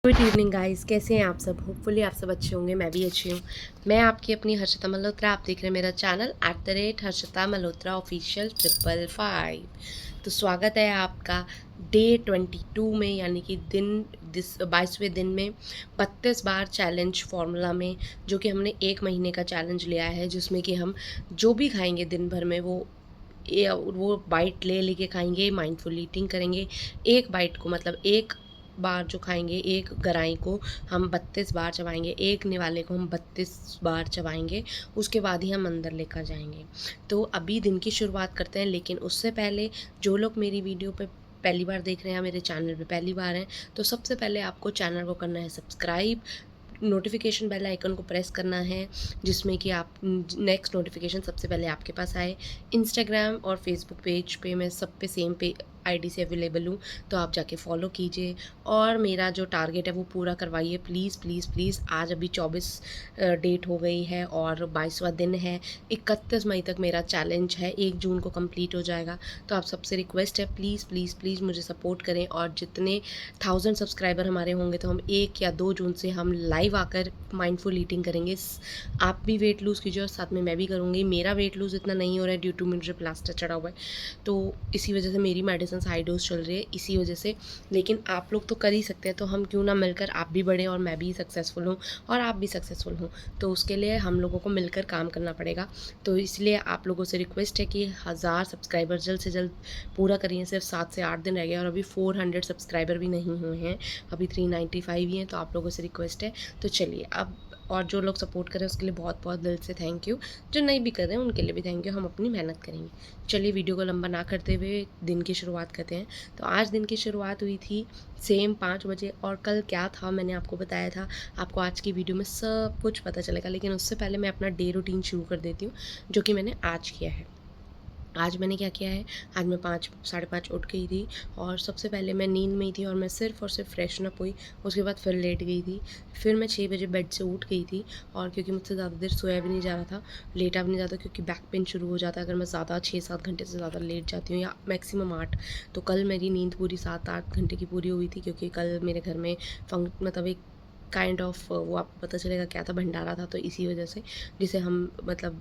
Good evening guys, कैसे हैं आप सब। होपफुली आप सब अच्छे होंगे, मैं भी अच्छी हूँ। मैं आपकी अपनी हर्षिता मल्होत्रा, आप देख रहे हैं मेरा चैनल @हर्षिता मल्होत्रा ऑफिशियल 555। तो स्वागत है आपका डे 22 में, यानी कि दिन 22वें दिन में 32 बार चैलेंज फार्मूला में, जो कि हमने 1 महीने का चैलेंज लिया है, जिसमें कि हम जो भी खाएंगे दिन भर में वो बाइट ले लेके खाएंगे, माइंडफुल ईटिंग करेंगे। एक बाइट को मतलब एक बार जो खाएंगे, एक गराई को हम 32 बार चबाएंगे, एक निवाले को हम 32 बार चबाएंगे, उसके बाद ही हम अंदर लेकर जाएंगे। तो अभी दिन की शुरुआत करते हैं, लेकिन उससे पहले जो लोग मेरी वीडियो पे पहली बार देख रहे हैं, मेरे चैनल पे पहली बार हैं, तो सबसे पहले आपको चैनल को करना है सब्सक्राइब, नोटिफिकेशन बेल आइकन को प्रेस करना है, जिसमें कि आप नेक्स्ट नोटिफिकेशन सबसे पहले आपके पास आए। इंस्टाग्राम और फेसबुक पेज पे मैं सब पे सेम पे आईडी से अवेलेबल हूँ, तो आप जाके फॉलो कीजिए और मेरा जो टारगेट है वो पूरा करवाइए प्लीज़ प्लीज़ प्लीज़। आज अभी 24 डेट हो गई है और 22वां दिन है। 31 मई तक मेरा चैलेंज है, 1 जून को कंप्लीट हो जाएगा। तो आप सबसे रिक्वेस्ट है, प्लीज़ प्लीज़ प्लीज़ मुझे सपोर्ट करें, और जितने 1000 सब्सक्राइबर हमारे होंगे तो हम 1 या 2 जून से हम लाइव आकर माइंडफुल ईटिंग करेंगे। आप भी वेट लूज़ कीजिए और साथ में मैं भी करूँगी। मेरा वेट लूज़ इतना नहीं हो रहा है ड्यू टू मुझे प्लास्टर चढ़ा हुआ है, तो इसी वजह से मेरी मेडिसिन हाई डोज चल रही है, इसी वजह से। लेकिन आप लोग तो कर ही सकते हैं, तो हम क्यों ना मिलकर, आप भी बढ़ें और मैं भी सक्सेसफुल हूँ और आप भी सक्सेसफुल हों। तो उसके लिए हम लोगों को मिलकर काम करना पड़ेगा। तो इसलिए आप लोगों से रिक्वेस्ट है कि 1000 सब्सक्राइबर जल्द से जल्द पूरा करिए। सिर्फ 7 से 8 दिन रह गए और अभी 400 सब्सक्राइबर भी नहीं हुए हैं, अभी 395 ही हैं। तो आप लोगों से रिक्वेस्ट है, तो चलिए अब। और जो लोग सपोर्ट कर रहे हैं उसके लिए बहुत बहुत दिल से थैंक यू, जो नहीं भी कर रहे हैं उनके लिए भी थैंक यू। हम अपनी मेहनत करेंगे। चलिए वीडियो को लंबा ना करते हुए दिन की शुरुआत करते हैं। तो आज दिन की शुरुआत हुई थी सेम 5 बजे, और कल क्या था मैंने आपको बताया था। आपको आज की वीडियो में सब कुछ पता चलेगा, लेकिन उससे पहले मैं अपना डे रूटीन शुरू कर देती हूँ, जो कि मैंने आज किया है। आज मैंने क्या किया है, आज मैं 5 साढ़े 5 उठ गई थी, और सबसे पहले मैं नींद में ही थी और मैं सिर्फ़ और सिर्फ फ्रेशन अप हुई। उसके बाद फिर लेट गई थी। फिर मैं 6 बजे बेड से उठ गई थी, और क्योंकि मुझसे ज़्यादा देर सोया भी नहीं जा रहा था, लेटा भी नहीं जाता, क्योंकि बैक पेन शुरू हो जाता है अगर मैं ज़्यादा 6-7 घंटे से ज़्यादा लेट जाती हूँ, या मैक्सिमम 8। तो कल मेरी नींद पूरी 7-8 घंटे की पूरी हुई थी, क्योंकि कल मेरे घर में मतलब एक काइंड ऑफ वो आपको पता चलेगा क्या था, भंडारा था। तो इसी वजह से, जिसे हम मतलब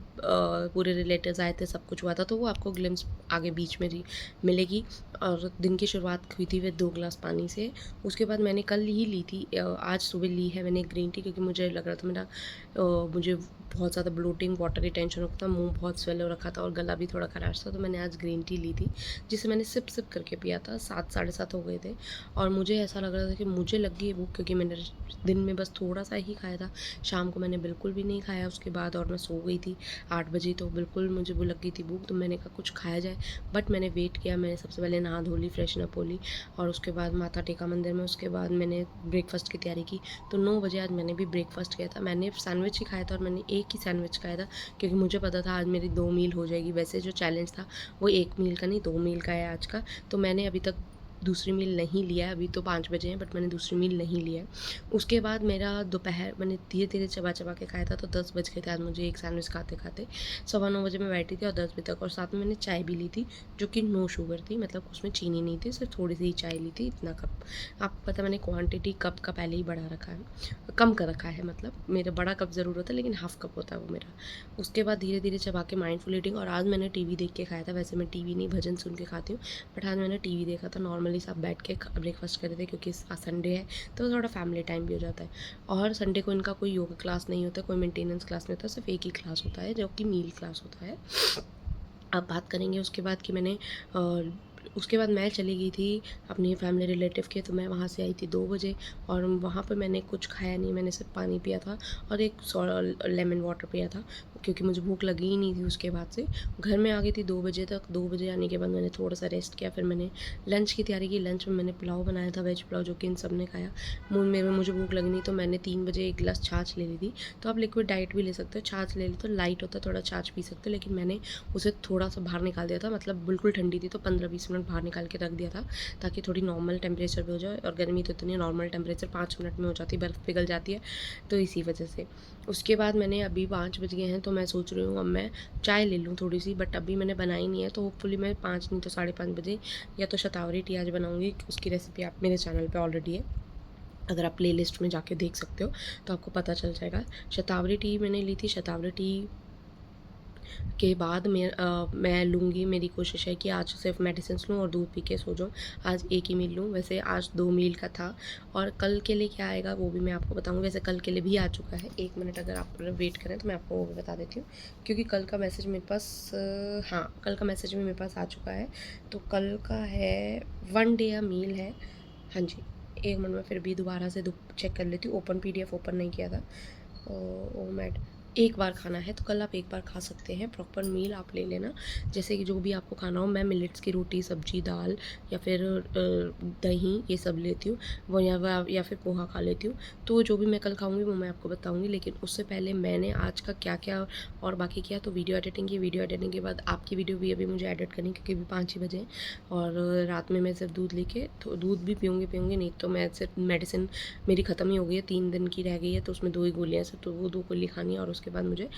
पूरे रिलेटिव्स आए थे, सब कुछ हुआ था, तो वो आपको ग्लिम्स आगे बीच में मिलेगी। और दिन की शुरुआत हुई थी वे 2 गिलास पानी से। उसके बाद मैंने कल ही ली थी, आज सुबह ली है मैंने ग्रीन टी, क्योंकि मुझे लग रहा था मुझे बहुत ज़्यादा ब्लोटिंग, वाटर रिटेंशन होता था, मुंह बहुत स्वेल हो रखा था और गला भी थोड़ा खराश था। तो मैंने आज ग्रीन टी ली थी, जिसे मैंने सिप सिप करके पिया था। 7 साढ़े 7 हो गए थे और मुझे ऐसा लग रहा था कि मुझे लग गई भूख, क्योंकि मैंने दिन में बस थोड़ा सा ही खाया था। शाम को मैंने बिल्कुल भी नहीं खाया उसके बाद, और मैं सो गई थी 8 बजे। तो बिल्कुल मुझे वो लग गई थी भूख, तो मैंने कहा कुछ खाया जाए। बट मैंने वेट किया। मैंने सबसे पहले नहा धो ली, फ्रेशन अप हो ली, और उसके बाद माथा टेका मंदिर में। उसके बाद मैंने ब्रेकफास्ट की तैयारी की। तो 9 बजे आज मैंने भी ब्रेकफास्ट किया था। मैंने सैंडविच ही खाया था, और मैंने एक ही सैंडविच खाया था, क्योंकि मुझे पता था आज मेरी 2 मील हो जाएगी। वैसे जो चैलेंज था वो 1 मील का नहीं, 2 मील का है आज का। तो मैंने अभी तक दूसरी मील नहीं लिया है। अभी तो 5 बजे हैं, बट मैंने दूसरी मील नहीं लिया है। उसके बाद मेरा दोपहर मैंने धीरे धीरे चबा चबा के खाया था, तो 10 बज गए थे आज मुझे एक सैंडविच खाते खाते। 9:15 बजे मैं बैठी थी और 10 बजे तक, और साथ में मैंने चाय भी ली थी, जो कि नो शुगर थी, मतलब उसमें चीनी नहीं थी, सिर्फ थोड़ी सी ही चाय ली थी, इतना कप। आपको पता मैंने क्वांटिटी कप का पहले ही बढ़ा रखा है, कम कर रखा है। मतलब मेरा बड़ा कप ज़रूर होता है, लेकिन हाफ कप होता है वो मेरा। उसके बाद धीरे धीरे चबा के माइंडफुल ईटिंग। और आज मैंने टीवी देख के खाया था। वैसे मैं टीवी नहीं, भजन सुन के खाती हूँ, बट आज मैंने टीवी देखा था। नॉर्मली सब बैठ के ब्रेकफास्ट कर रहे थे, क्योंकि आज संडे है, तो थोड़ा फैमिली टाइम भी हो जाता है। और संडे को इनका कोई योगा क्लास नहीं होता, कोई मेंटेनेंस क्लास नहीं होता, सिर्फ एक ही क्लास होता है, जो कि मील क्लास होता है। अब बात करेंगे उसके बाद कि उसके बाद मैं चली गई थी अपनी फैमिली रिलेटिव के। तो मैं वहाँ से आई थी 2 बजे, और वहाँ पर मैंने कुछ खाया नहीं, मैंने सिर्फ पानी पिया था और एक लेमन वाटर पिया था, क्योंकि मुझे भूख लगी ही नहीं थी। उसके बाद से घर में आ गई थी 2 बजे तक। 2 बजे आने के बाद मैंने थोड़ा सा रेस्ट किया, फिर मैंने लंच की तैयारी की। लंच में मैंने पुलाव बनाया था, वेज पुलाव, जो कि इन सब ने खाया। मुझे भूख लगी नहीं, तो मैंने 3 बजे 1 गिलास छाछ ले ली थी। तो आप लिक्विड डाइट भी ले सकते हो, छाछ ले लो तो लाइट होता है, थोड़ा छाछ पी सकते हो। लेकिन मैंने उसे थोड़ा सा बाहर निकाल दिया था, मतलब बिल्कुल ठंडी थी, तो 15-20 मिनट बाहर निकाल के रख दिया था, ताकि थोड़ी नॉर्मल टेम्परेचर पे हो जाए। और गर्मी तो इतनी नॉर्मल टेम्परेचर 5 मिनट में हो जाती है, बर्फ़ पिघल जाती है, तो इसी वजह से। उसके बाद मैंने अभी 5 बज गए हैं, तो मैं सोच रही हूँ अब मैं चाय ले लूँ थोड़ी सी, बट अभी मैंने बनाई नहीं है। तो होपफुली मैं 5 नहीं तो 5:30 बजे या तो शतावरी टी आज बनाऊँगी, उसकी रेसिपी आप मेरे चैनल पर ऑलरेडी है, अगर आप प्लेलिस्ट में जाके देख सकते हो तो आपको पता चल जाएगा। शतावरी टी मैंने ली थी। शतावरी टी के बाद मैं लूँगी, मेरी कोशिश है कि आज सिर्फ मेडिसिन्स लूँ और दूध पी के सो जाऊँ। आज एक ही मील लूँ, वैसे आज 2 मील का था। और कल के लिए क्या आएगा वो भी मैं आपको बताऊँगी। वैसे कल के लिए भी आ चुका है, 1 मिनट अगर आप वेट करें तो मैं आपको वो भी बता देती हूँ, क्योंकि कल का मैसेज मेरे पास हाँ, कल का मैसेज भी मेरे पास आ चुका है। तो कल का है 1 डे अ मील है। हाँ जी, 1 मिनट में फिर भी दोबारा से चेक कर लेती हूँ। ओपन PDF ओपन नहीं किया था। ओमेड एक बार खाना है तो कल आप एक बार खा सकते हैं। प्रॉपर मील आप ले लेना, जैसे कि जो भी आपको खाना हो। मैं मिलेट्स की रोटी, सब्जी, दाल या फिर दही ये सब लेती हूँ, वो या फिर पोहा खा लेती हूँ। तो जो भी मैं कल खाऊंगी वो मैं आपको बताऊंगी। लेकिन उससे पहले मैंने आज का क्या क्या और बाकी किया, तो वीडियो एडिटिंग की। वीडियो एडिटिंग के बाद आपकी वीडियो भी अभी मुझे एडिट करनी, क्योंकि अभी 5 ही बजे हैं। और रात में मैं सिर्फ दूध लेके, तो दूध भी पीऊँगी, नहीं तो मैं सिर्फ मेडिसिन मेरी ख़त्म ही हो गई है, 3 दिन की रह गई है, तो उसमें 2 ही गोलियाँ हैं, तो वो 2 गोली खानी है और उसके बाद मुझे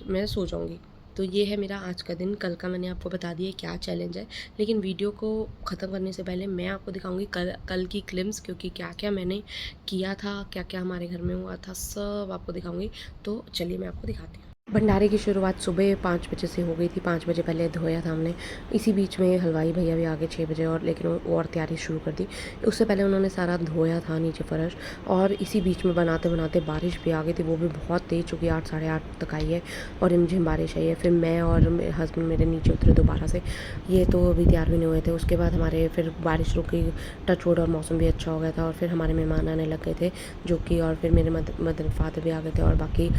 मैं सो जाऊँगी। तो ये है मेरा आज का दिन। कल का मैंने आपको बता दिया क्या चैलेंज है, लेकिन वीडियो को ख़त्म करने से पहले मैं आपको दिखाऊंगी कल की क्लिप्स, क्योंकि क्या क्या मैंने किया था, क्या क्या हमारे घर में हुआ था, सब आपको दिखाऊंगी। तो चलिए मैं आपको दिखाती हूँ। भंडारे की शुरुआत सुबह 5 बजे से हो गई थी। 5 बजे पहले धोया था हमने। इसी बीच में हलवाई भैया भी आ गए 6 बजे, और लेकिन वो और तैयारी शुरू कर दी। उससे पहले उन्होंने सारा धोया था नीचे फर्श, और इसी बीच में बनाते बनाते बारिश भी आ गई थी, वो भी बहुत तेज़, चूँकि 8 साढ़े 8 तक आई है और रिमझिम बारिश आई है। फिर मैं और मेरे हस्बैंड मेरे नीचे उतरे दोबारा से, ये तो अभी तैयार भी नहीं हुए थे। उसके बाद हमारे फिर बारिश रुक गई, टच वुड, और मौसम भी अच्छा हो गया था, और फिर हमारे मेहमान आने लग गए थे, जो कि, और फिर मेरे मदर फादर भी आ गए थे, और बाकी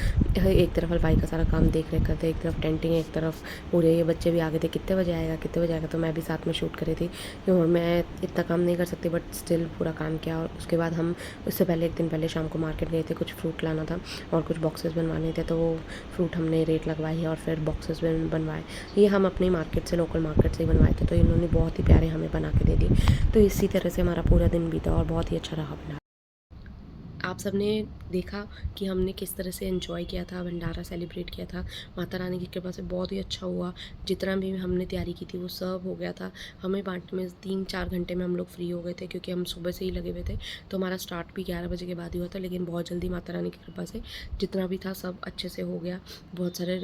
एक तरफ हलवाई का सारा काम देख रेख करते, एक तरफ टेंटिंग, एक तरफ पूरे ये बच्चे भी आ गए थे, कितने बजे आएगा कितने बजे आएगा, तो मैं भी साथ में शूट करी थी, क्यों मैं इतना काम नहीं कर सकती, बट स्टिल पूरा काम किया। और उसके बाद हम उससे पहले एक दिन पहले शाम को मार्केट गए थे, कुछ फ्रूट लाना था और कुछ बॉक्सेस बनवाने थे, तो वो फ्रूट हमने रेट लगवाई और फिर बॉक्सेस बनवाए। ये हम अपनी मार्केट से, लोकल मार्केट से ही बनवाए थे, तो इन्होंने बहुत ही प्यारे हमें बना के दे दिए। तो इसी तरह से हमारा पूरा दिन बीता और बहुत ही अच्छा रहा भंडारा। आप सबने देखा कि हमने किस तरह से एंजॉय किया था, भंडारा सेलिब्रेट किया था। माता रानी की कृपा से बहुत ही अच्छा हुआ। जितना भी हमने तैयारी की थी वो सब हो गया था। हमें बांटने में 3-4 घंटे में हम लोग फ्री हो गए थे, क्योंकि हम सुबह से ही लगे हुए थे। तो हमारा स्टार्ट भी 11 बजे के बाद ही हुआ था, लेकिन बहुत जल्दी माता रानी की कृपा से जितना भी था सब अच्छे से हो गया। बहुत सारे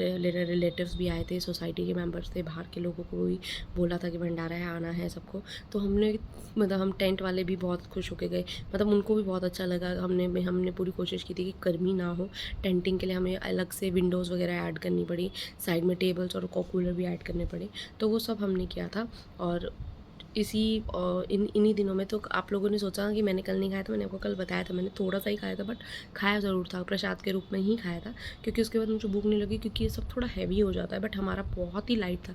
रिलेटिव्स भी आए थे, सोसाइटी के मेम्बर्स थे, बाहर के लोगों को भी बोला था कि भंडारा है, आना है सबको। तो हमने, मतलब हम टेंट वाले भी बहुत खुश होके गए, मतलब उनको भी बहुत अच्छा लगा। हमने पूरी कोशिश की थी कि गर्मी ना हो। टेंटिंग के लिए हमें अलग से विंडोज़ वगैरह ऐड करनी पड़ी, साइड में टेबल्स और कूलर भी ऐड करने पड़े, तो वो सब हमने किया था। और इन्हीं दिनों में तो आप लोगों ने सोचा कि मैंने कल नहीं खाया था, मैंने आपको कल बताया था, मैंने थोड़ा सा ही खाया था, बट खाया ज़रूर था, प्रसाद के रूप में ही खाया था, क्योंकि उसके बाद मुझे भूख नहीं लगी, क्योंकि ये सब थोड़ा हैवी हो जाता है। बट हमारा बहुत ही लाइट था।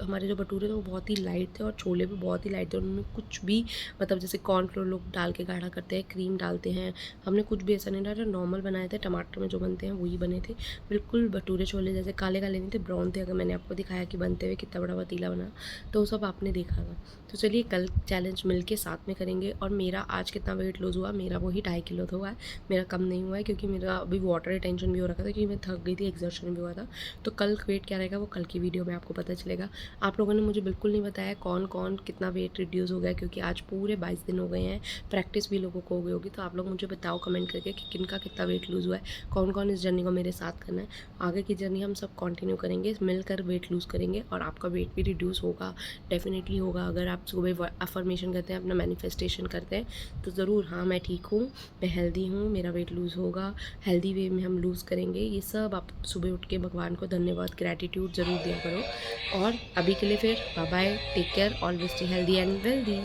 हमारे जो भटूरे थे वो बहुत ही लाइट थे, और छोले भी बहुत ही लाइट थे। उनमें कुछ भी, मतलब जैसे कॉर्नफ्लोर लोग डाल के गाढ़ा करते हैं, क्रीम डालते हैं, हमने कुछ भी ऐसा नहीं डाला, नॉर्मल बनाए थे। टमाटर में जो बनते हैं वही बने थे, बिल्कुल भटूरे छोले जैसे। काले काले नहीं थे, ब्राउन थे। अगर मैंने आपको दिखाया कि बनते हुए कितना बड़ा पतीला बना, तो सब आपने देखा था। तो चलिए कल चैलेंज मिलके साथ में करेंगे। और मेरा आज कितना वेट लूज़ हुआ, मेरा वही 2.5 किलो तो हुआ है, मेरा कम नहीं हुआ है, क्योंकि मेरा अभी वाटर रिटेंशन भी हो रखा था, क्योंकि मैं थक गई थी, एक्सर्शन भी हुआ था। तो कल वेट क्या रहेगा वो कल की वीडियो में आपको पता चलेगा। आप लोगों ने मुझे बिल्कुल नहीं बताया कौन कौन कितना वेट रिड्यूस हो गया, क्योंकि आज पूरे 22 दिन हो गए हैं, प्रैक्टिस भी लोगों को हो गई होगी। तो आप लोग मुझे बताओ कमेंट करके कि किनका कितना वेट लूज़ हुआ है, कौन कौन इस जर्नी को मेरे साथ करना है। आगे की जर्नी हम सब कंटिन्यू करेंगे, मिलकर वेट लूज़ करेंगे, और आपका वेट भी रिड्यूस होगा, डेफिनेटली होगा। अगर आप सुबह अफर्मेशन करते हैं, अपना मैनिफेस्टेशन करते हैं, तो ज़रूर, हाँ मैं ठीक हूँ, मैं हेल्दी हूँ, मेरा वेट लूज़ होगा, हेल्दी वे में हम लूज़ करेंगे। ये सब आप सुबह उठ के भगवान को धन्यवाद, ग्रैटिट्यूड ज़रूर दिया करो। और अभी के लिए फिर bye bye, take care, always stay healthy and wealthy.